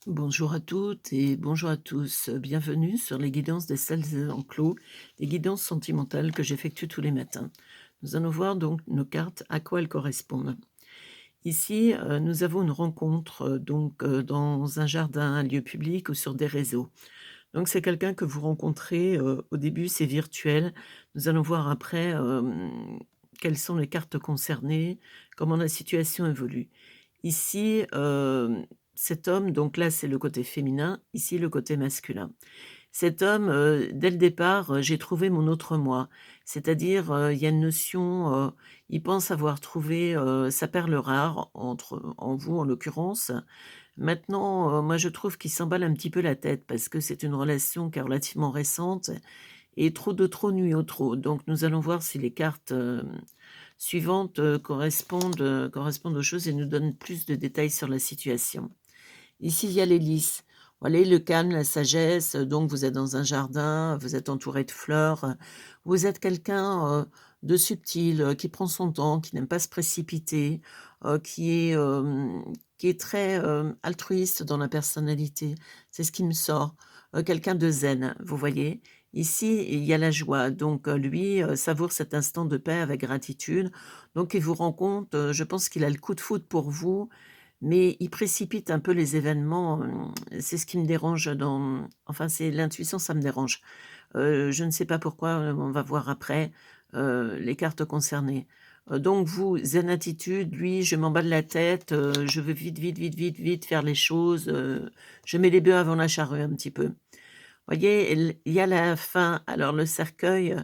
Bonjour à toutes et bonjour à tous. Bienvenue sur les guidances des salles et enclos, des guidances sentimentales que j'effectue tous les matins. Nous allons voir donc nos cartes, à quoi elles correspondent. Ici, nous avons une rencontre dans un jardin, un lieu public ou sur des réseaux. Donc c'est quelqu'un que vous rencontrez, au début c'est virtuel. Nous allons voir après, quelles sont les cartes concernées, comment la situation évolue. Ici, cet homme, donc là c'est le côté féminin, ici le côté masculin. Cet homme, dès le départ, j'ai trouvé mon autre moi. C'est-à-dire, il y a une notion, il pense avoir trouvé, sa perle rare en vous en l'occurrence. Maintenant, moi je trouve qu'il s'emballe un petit peu la tête parce que c'est une relation qui est relativement récente et trop nuit au trop. Donc nous allons voir si les cartes, suivantes, correspondent aux choses et nous donnent plus de détails sur la situation. Ici, il y a l'hélice. Voilà, le calme, la sagesse, donc vous êtes dans un jardin, vous êtes entouré de fleurs, vous êtes quelqu'un, de subtil, qui prend son temps, qui n'aime pas se précipiter, qui est très, altruiste dans la personnalité. C'est ce qui me sort. Quelqu'un de zen, vous voyez? Ici, il y a la joie, donc lui, savoure cet instant de paix avec gratitude, donc il vous rend compte, je pense qu'il a le coup de foudre pour vous mais il précipite un peu les événements, c'est ce qui me dérange enfin, c'est l'intuition, ça me dérange. Je ne sais pas pourquoi, on va voir après, les cartes concernées. Donc vous, zen attitude, lui, je m'emballe la tête, je veux vite faire les choses, je mets les bœufs avant la charrue un petit peu. Voyez, il y a la fin, alors le cercueil,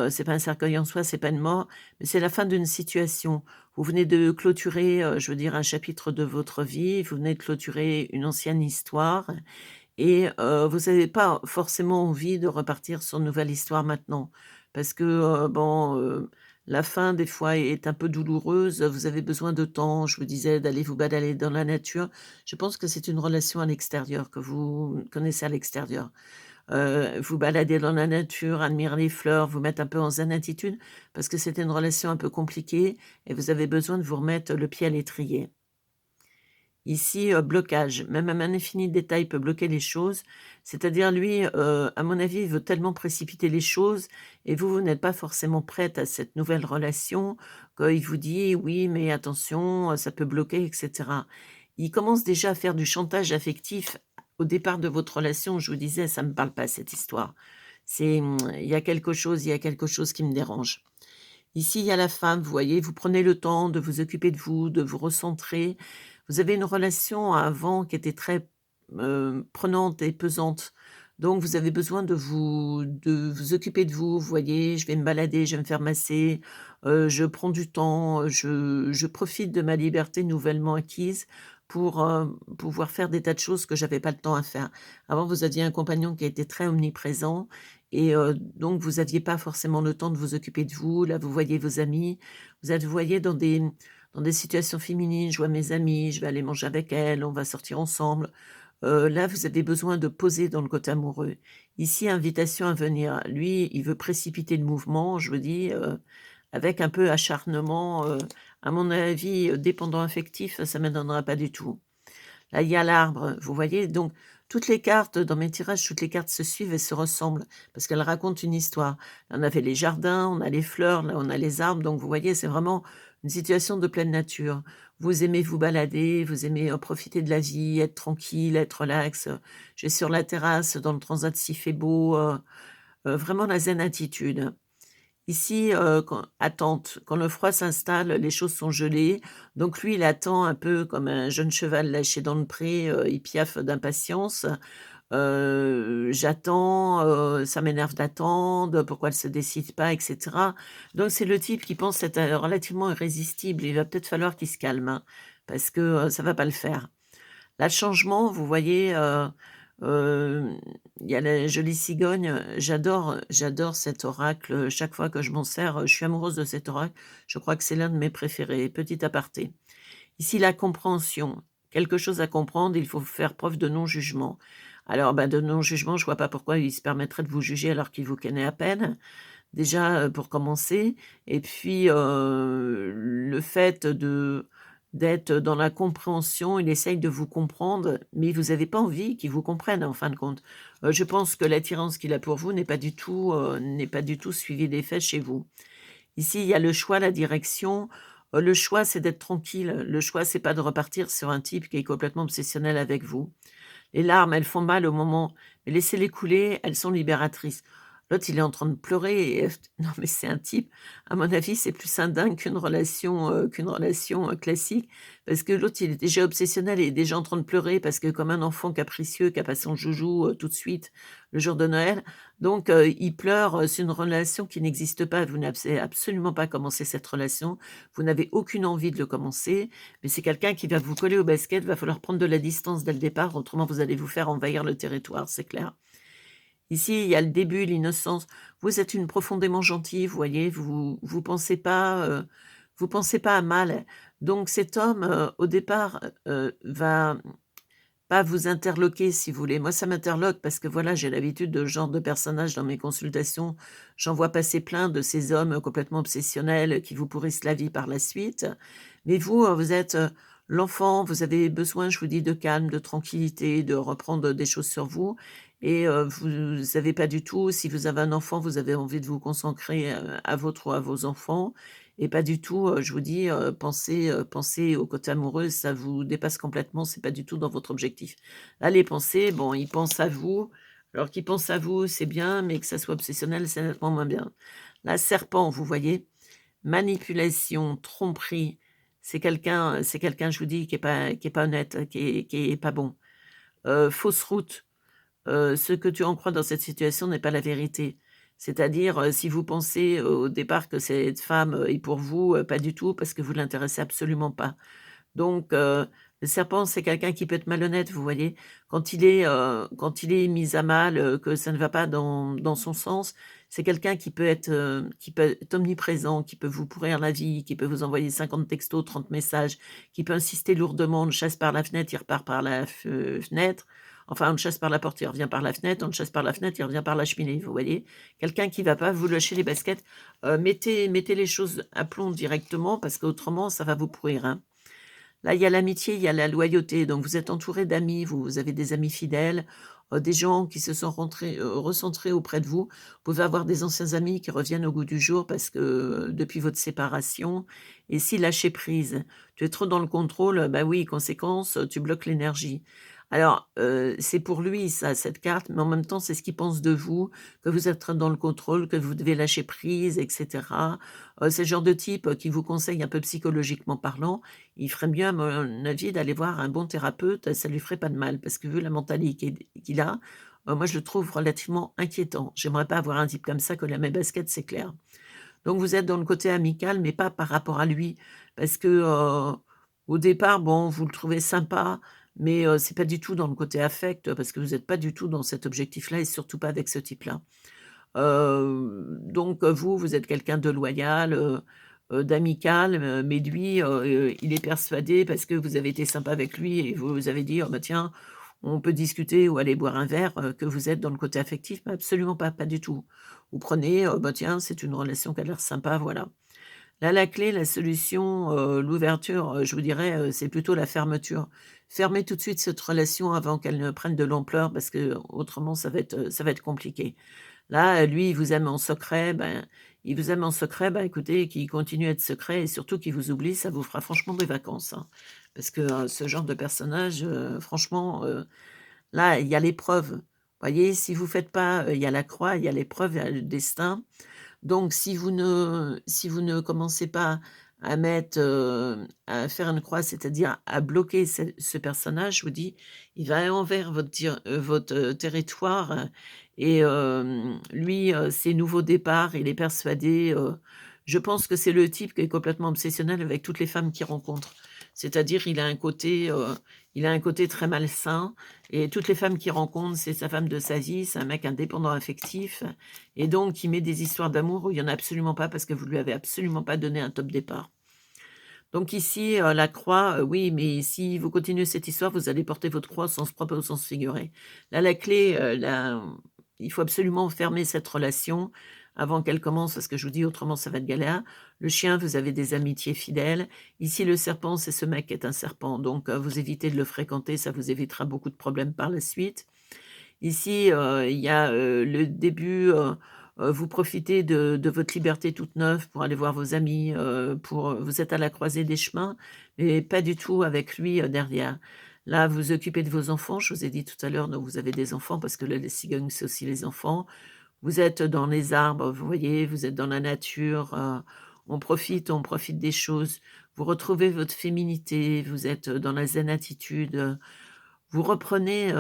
c'est pas un cercueil en soi, c'est pas une mort, mais c'est la fin d'une situation. Vous venez de clôturer, je veux dire un chapitre de votre vie, vous venez de clôturer une ancienne histoire et vous avez pas forcément envie de repartir sur une nouvelle histoire maintenant. Parce que, la fin des fois est un peu douloureuse, vous avez besoin de temps. Je vous disais d'aller vous balader dans la nature. Je pense que c'est une relation à l'extérieur que vous connaissez à l'extérieur. Vous balader dans la nature, admirer les fleurs, vous mettre un peu en zen attitude, parce que c'était une relation un peu compliquée et vous avez besoin de vous remettre le pied à l'étrier. Ici, blocage, même un infini détail peut bloquer les choses. C'est-à-dire lui, à mon avis, il veut tellement précipiter les choses et vous n'êtes pas forcément prête à cette nouvelle relation qu'il vous dit: «Oui, mais attention, ça peut bloquer» et cetera. Il commence déjà à faire du chantage affectif au départ de votre relation. Je vous disais, ça me parle pas cette histoire. Il y a quelque chose qui me dérange. Ici, il y a la femme, vous voyez, vous prenez le temps de vous occuper de vous, de vous recentrer. Vous avez une relation avant qui était très, prenante et pesante. Donc vous avez besoin de vous occuper de vous, vous voyez? Je vais me balader, je vais me faire masser, je prends du temps, je profite de ma liberté nouvellement acquise pour, pouvoir faire des tas de choses que j'avais pas le temps à faire. Avant, vous aviez un compagnon qui était très omniprésent et donc vous aviez pas forcément le temps de vous occuper de vous. Là, vous voyez vos amis, vous voyez dans des situations féminines. Je vois mes amies, je vais aller manger avec elles, on va sortir ensemble. Là, vous avez besoin de poser dans le côté amoureux. Ici, invitation à venir. Lui, il veut précipiter le mouvement, je vous dis, avec un peu acharnement, à mon avis, dépendant affectif, ça m'étonnerait pas du tout. Là, il y a l'arbre, vous voyez? Donc toutes les cartes dans mes tirages, toutes les cartes se suivent et se ressemblent parce qu'elles racontent une histoire. On avait les jardins, on a les fleurs, là, on a les arbres, donc vous voyez, c'est vraiment une situation de pleine nature. Vous aimez vous balader, vous aimez, profiter de la vie, être tranquille, être relax. Je vais sur la terrasse dans le transat s'il fait beau, vraiment la zen attitude. Ici, quand le froid s'installe, les choses sont gelées, donc lui, il attend un peu comme un jeune cheval lâché dans le pré, il piaffe d'impatience. J'attends, ça m'énerve d'attendre, pourquoi elle se décide pas et cetera. Donc c'est le type qui pense être, relativement irrésistible. Il va peut-être falloir qu'il se calme, hein, parce que, ça va pas le faire. Là, le changement, vous voyez, hem, il y a la jolie cigogne, j'adore cet oracle, chaque fois que je m'en sers, je suis amoureuse de cet oracle. Je crois que c'est l'un de mes préférés. Petit aparté. Ici, la compréhension, quelque chose à comprendre, il faut faire preuve de non-jugement. Alors, bah, de non-jugement, je vois pas pourquoi il se permettrait de vous juger alors qu'il vous connaît à peine. Déjà, pour commencer et puis, le fait d'être dans la compréhension, il essaye de vous comprendre, mais vous avez pas envie qu'il vous comprenne en fin de compte. Je pense que l'attirance qu'il a pour vous n'est pas du tout suivie d'effet chez vous. Ici, il y a le choix, la direction. Le choix, c'est d'être tranquille. Le choix, c'est pas de repartir sur un type qui est complètement obsessionnel avec vous. Les larmes, elles font mal au moment, mais laissez-les couler, elles sont libératrices. L'autre, il est en train de pleurer et non, mais c'est un type, à mon avis, c'est plus un dingue qu'une relation, classique. Parce que l'autre, il est déjà obsessionnel, il est déjà en train de pleurer parce que comme un enfant capricieux qui a pas son joujou, tout de suite, le jour de Noël. Donc, il pleure, c'est une relation qui n'existe pas. Vous n'avez absolument pas commencé cette relation. Vous n'avez aucune envie de le commencer, mais c'est quelqu'un qui va vous coller au basket. Va falloir prendre de la distance dès le départ, autrement vous allez vous faire envahir le territoire, c'est clair. Ici, il y a le début, l'innocence. Vous êtes une profondément gentille, vous voyez? Vous pensez pas à mal. Donc cet homme, au départ, va pas vous interloquer si vous voulez. Moi, ça m'interloque parce que voilà, j'ai l'habitude de ce genre de personnage dans mes consultations. J'en vois passer plein de ces hommes complètement obsessionnels qui vous pourrissent la vie par la suite. Mais vous, vous êtes, l'enfant, vous avez besoin, je vous dis, de calme, de tranquillité, de reprendre des choses sur vous et vous avez pas du tout si vous avez un enfant, vous avez envie de vous consacrer, à votre ou à vos enfants et pas du tout, je vous dis, penser au côté amoureux, ça vous dépasse complètement, c'est pas du tout dans votre objectif. Là, les pensées, bon, ils pensent à vous, alors qu'ils pensent à vous, c'est bien, mais que ça soit obsessionnel, c'est nettement moins bien. Là, serpent, vous voyez? Manipulation, tromperie, c'est quelqu'un, je vous dis, qui est pas honnête, qui est pas bon. Fausse route. Ce que tu en crois dans cette situation n'est pas la vérité. C'est-à-dire, si vous pensez au départ que cette femme, est pour vous, pas du tout, parce que vous l'intéressez absolument pas. Donc, le serpent, c'est quelqu'un qui peut être malhonnête, vous voyez? Quand il est mis à mal, que ça ne va pas dans son sens, c'est quelqu'un qui peut être omniprésent, qui peut vous pourrir la vie, qui peut vous envoyer 50 textos, 30 messages, qui peut insister lourdement, on le chasse par la fenêtre, il repart par la fenêtre. Enfin, on le chasse par la porte, il revient par la fenêtre, on le chasse par la fenêtre, il revient par la cheminée, vous voyez? Quelqu'un qui va pas vous lâcher les baskets. Mettez les choses à plomb directement parce qu'autrement ça va vous pourrir, hein. Là, il y a l'amitié, il y a la loyauté, donc vous êtes entouré d'amis, vous avez des amis fidèles, des gens qui se sont recentrés auprès de vous. Vous pouvez avoir des anciens amis qui reviennent au goût du jour parce que, depuis votre séparation et si lâcher prise. Tu es trop dans le contrôle, bah oui, conséquence, tu bloques l'énergie. Alors, c'est pour lui ça, cette carte, mais en même temps, c'est ce qu'il pense de vous, que vous êtes dans le contrôle, que vous devez lâcher prise et cetera. C'est le genre de type, qui vous conseille un peu psychologiquement parlant. Il ferait mieux, à mon avis, d'aller voir un bon thérapeute, ça lui ferait pas de mal parce que vu la mentalité qu'il a, moi je le trouve relativement inquiétant. J'aimerais pas avoir un type comme ça coller à mes baskets, c'est clair. Donc vous êtes dans le côté amical, mais pas par rapport à lui parce que, au départ, bon, vous le trouvez sympa, mais c'est pas du tout dans le côté affect, parce que vous êtes pas du tout dans cet objectif-là et surtout pas avec ce type-là. Donc vous, vous êtes quelqu'un de loyal, d'amical, mais lui, il est persuadé parce que vous avez été sympa avec lui et vous avez dit: «Oh bah tiens, on peut discuter ou aller boire un verre», que vous êtes dans le côté affectif, mais absolument pas, pas du tout. Vous prenez, bah tiens, c'est une relation qui a l'air sympa, voilà. Là, la clé, la solution, l'ouverture, je vous dirais, c'est plutôt la fermeture. Fermez tout de suite cette relation avant qu'elle ne prenne de l'ampleur parce que autrement ça va être compliqué. Là, lui, il vous aime en secret, ben, il vous aime en secret, bah, écoutez, qu'il continue à être secret et surtout qu'il vous oublie, ça vous fera franchement des vacances, hein. Parce que, ce genre de personnage, franchement, là, il y a l'épreuve. Voyez, si vous faites pas, il y a la croix, il y a l'épreuve, il y a le destin. Donc si vous ne commencez pas à mettre, à faire une croix, c'est-à-dire à bloquer ce personnage, je vous dis, il va envers votre, territoire, et lui, ses nouveaux départs, il est persuadé, je pense que c'est le type qui est complètement obsessionnel avec toutes les femmes qu'il rencontre. C'est-à-dire il a un côté très malsain et toutes les femmes qu'il rencontre, c'est sa femme de sa vie, c'est un mec indépendant affectif et donc il met des histoires d'amour où il y en a absolument pas parce que vous lui avez absolument pas donné un top départ. Donc ici, la croix, oui, mais si vous continuez cette histoire, vous allez porter votre croix au sens propre et au sens figuré. Là, la clé, il faut absolument fermer cette relation. avant qu'elle commence, parce que je vous dis autrement ça va être galère. Le chien, vous avez des amitiés fidèles. Ici, le serpent, c'est ce mec qui est un serpent, donc vous évitez de le fréquenter, ça vous évitera beaucoup de problèmes par la suite. Ici, il y a, le début, vous profitez de votre liberté toute neuve pour aller voir vos amis, pour, vous êtes à la croisée des chemins, mais pas du tout avec lui, derrière. Là, vous vous occupez de vos enfants, je vous ai dit tout à l'heure, donc vous avez des enfants parce que là, les cigognes, c'est aussi les enfants. Vous êtes dans les arbres, vous voyez, vous êtes dans la nature, on profite des choses. Vous retrouvez votre féminité, vous êtes dans la zen attitude, vous reprenez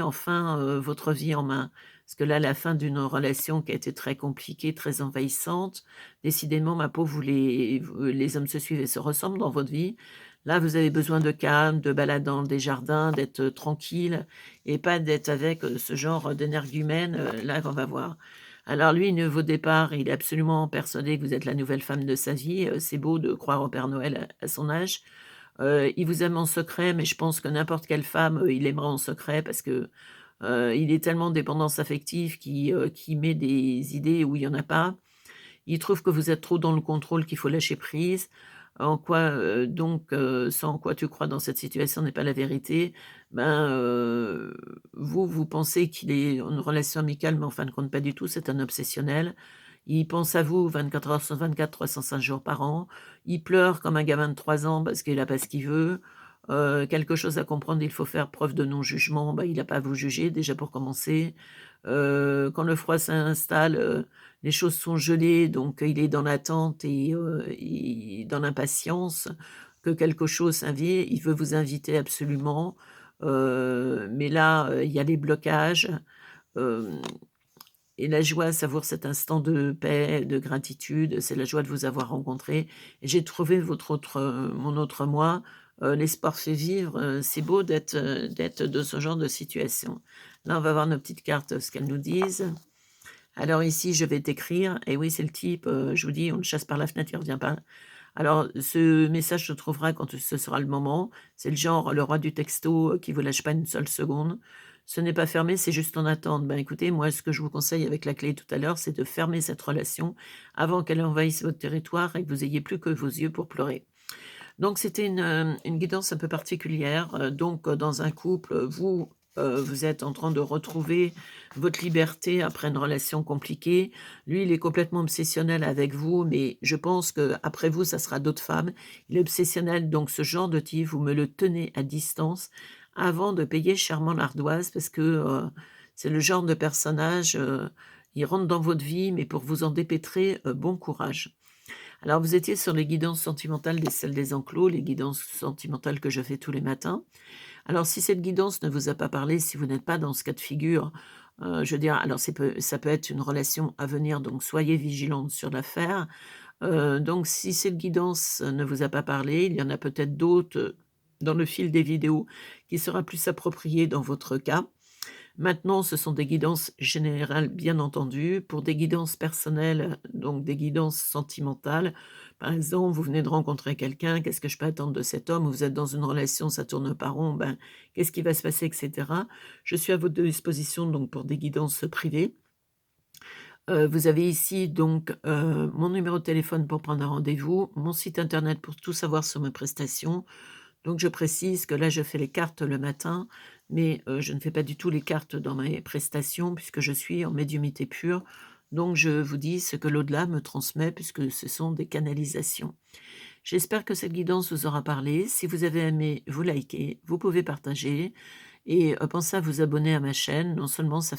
enfin, votre vie en main. Parce que là, la fin d'une relation qui a été très compliquée, très envahissante, décidément, ma pauvre, les hommes se suivent et se ressemblent dans votre vie. Là, vous avez besoin de calme, de balade dans des jardins, d'être, tranquille et pas d'être avec, ce genre d'énergumène, là qu'on va voir. Alors lui, vos départs, il est absolument persuadé que vous êtes la nouvelle femme de sa vie, c'est beau de croire au Père Noël à son âge. Il vous aime en secret, mais je pense que n'importe quelle femme, il aimerait en secret parce que, il est tellement dépendance affective qu'il met des idées où il y en a pas. Il trouve que vous êtes trop dans le contrôle, qu'il faut lâcher prise. En quoi, ce en quoi tu crois dans cette situation n'est pas la vérité. Ben, vous pensez qu'il est en relation amicale, mais en fin de compte pas du tout, c'est un obsessionnel. Il pense à vous 24 heures sur 24, 305 jours par an. Il pleure comme un gamin de 3 ans parce qu'il a pas ce qu'il veut. Quelque chose à comprendre, il faut faire preuve de non-jugement, bah, il a pas à vous juger déjà pour commencer. Quand le froid s'installe, les choses sont gelées, donc il est dans l'attente et dans l'impatience que quelque chose s'invite. Il veut vous inviter absolument, mais là, il y a les blocages, hem et la joie savoure cet instant de paix, de gratitude, c'est la joie de vous avoir rencontré et j'ai trouvé mon autre moi, l'espoir fait vivre, c'est beau d'être de ce genre de situation. Là, on va voir nos petites cartes, ce qu'elles nous disent. Alors ici, je vais t'écrire et oui, c'est le type, je vous dis, on le chasse par la fenêtre, il revient pas. Alors ce message se trouvera quand ce sera le moment. C'est le genre, le roi du texto, qui vous lâche pas une seule seconde. Ce n'est pas fermé, c'est juste en attente. Ben, écoutez, moi, ce que je vous conseille avec la clé tout à l'heure, c'est de fermer cette relation avant qu'elle envahisse votre territoire et que vous ayez plus que vos yeux pour pleurer. Donc c'était une guidance un peu particulière, dans un couple, vous êtes en train de retrouver votre liberté après une relation compliquée. Lui, il est complètement obsessionnel avec vous, mais je pense qu'après vous, ça sera d'autres femmes. Il est obsessionnel, donc ce genre de type, vous me le tenez à distance avant de payer chèrement l'ardoise parce que, c'est le genre de personnage, il rentre dans votre vie, mais pour vous en dépêtrer, bon courage. Alors, vous étiez sur les guidances sentimentales celles des enclos, les guidances sentimentales que je fais tous les matins. Alors, si cette guidance ne vous a pas parlé, si vous n'êtes pas dans ce cas de figure, je veux dire, alors ça peut être une relation à venir, donc soyez vigilante sur l'affaire. Donc, si cette guidance ne vous a pas parlé, il y en a peut-être d'autres dans le fil des vidéos qui sera plus approprié dans votre cas. Maintenant, ce sont des guidances générales, bien entendu. Pour des guidances personnelles, donc des guidances sentimentales, par exemple, vous venez de rencontrer quelqu'un, qu'est-ce que je peux attendre de cet homme? Vous êtes dans une relation, ça tourne pas rond, ben, qu'est-ce qui va se passer, et cetera. Je suis à votre disposition donc pour des guidances privées. Vous avez ici donc, mon numéro de téléphone pour prendre un rendez-vous, mon site internet pour tout savoir sur mes prestations. Donc je précise que là, je fais les cartes le matin, mais je ne fais pas du tout les cartes dans mes prestations puisque je suis en médiumnité pure. Donc je vous dis ce que l'au-delà me transmet puisque ce sont des canalisations. J'espère que cette guidance vous aura parlé. Si vous avez aimé, vous likez, vous pouvez partager et pensez à vous abonner à ma chaîne. Non seulement ça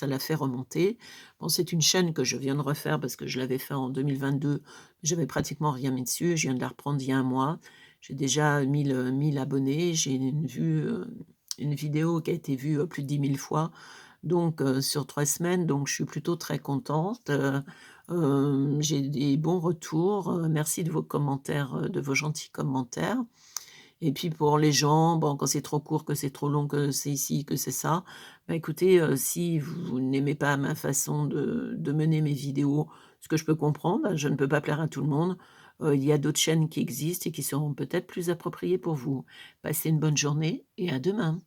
la fait remonter. Bon, c'est une chaîne que je viens de refaire parce que je l'avais fait en 2022, j'avais pratiquement rien mis dessus. Je viens de la reprendre il y a un mois. J'ai déjà 1000 abonnés. J'ai une vidéo qui a été vue, plus de 10 000 fois, donc sur 3 semaines, donc je suis plutôt très contente, j'ai des bons retours, merci de vos commentaires, de vos gentils commentaires et puis pour les gens, bon, quand c'est trop court, que c'est trop long, que c'est ici, que c'est ça, bah, écoutez, si vous n'aimez pas ma façon de mener mes vidéos, ce que je peux comprendre, hein, je ne peux pas plaire à tout le monde, il y a d'autres chaînes qui existent et qui seront peut-être plus appropriées pour vous. Passez une bonne journée et à demain.